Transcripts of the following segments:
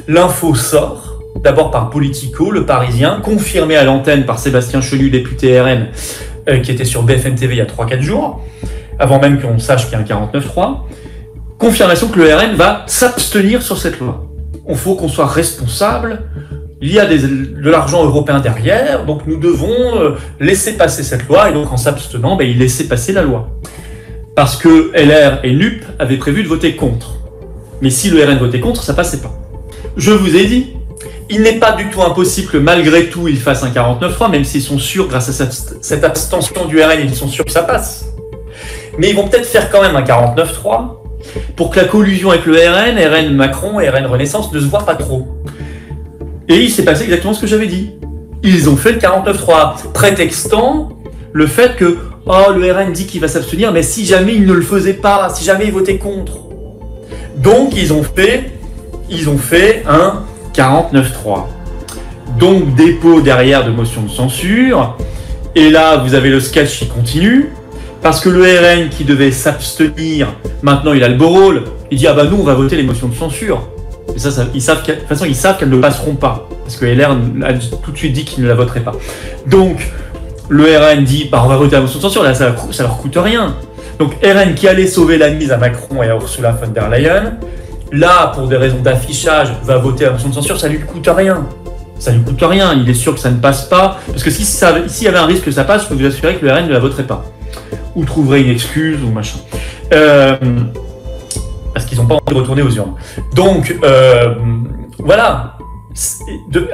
L'info sort, d'abord par Politico, Le Parisien, confirmé à l'antenne par Sébastien Chenu, député RN, qui était sur BFM TV il y a 3-4 jours, avant même qu'on sache qu'il y a un 49.3. Confirmation que le RN va s'abstenir sur cette loi. Il faut qu'on soit responsable. Il y a de l'argent européen derrière, donc nous devons laisser passer cette loi, et donc en s'abstenant, il laissait passer la loi. Parce que LR et NUP avaient prévu de voter contre. Mais si le RN votait contre, ça passait pas. Je vous ai dit, il n'est pas du tout impossible que malgré tout, ils fassent un 49.3, même s'ils sont sûrs, grâce à cette abstention du RN, ils sont sûrs que ça passe. Mais ils vont peut-être faire quand même un 49.3 pour que la collusion avec le RN, RN Macron et RN Renaissance ne se voit pas trop. Et il s'est passé exactement ce que j'avais dit. Ils ont fait le 49.3, prétextant le fait que le RN dit qu'il va s'abstenir, mais si jamais il ne le faisait pas, si jamais il votait contre. Donc ils ont fait un 49.3. Donc dépôt derrière de motion de censure. Et là, vous avez le sketch qui continue. Parce que le RN qui devait s'abstenir, maintenant il a le beau rôle. Il dit nous on va voter les motions de censure. Et ça, de toute façon, ils savent qu'elles ne passeront pas. Parce que LR a tout de suite dit qu'ils ne la voteraient pas. Donc, le RN dit, on va voter la motion de censure, là, ça leur coûte rien. Donc, RN qui allait sauver la mise à Macron et à Ursula von der Leyen, là, pour des raisons d'affichage, va voter la motion de censure, ça lui coûte rien. Ça lui coûte rien, il est sûr que ça ne passe pas. Parce que s'il y avait un risque que ça passe, je peux vous assurer que le RN ne la voterait pas. Ou trouverait une excuse, ou machin. Parce qu'ils n'ont pas envie de retourner aux urnes. Donc, voilà.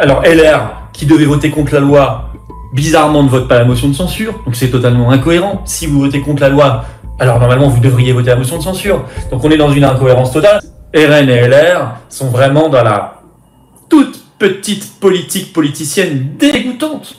Alors, LR, qui devait voter contre la loi, bizarrement ne vote pas la motion de censure, donc c'est totalement incohérent. Si vous votez contre la loi, alors normalement vous devriez voter la motion de censure. Donc on est dans une incohérence totale. RN et LR sont vraiment dans la toute petite politique politicienne dégoûtante.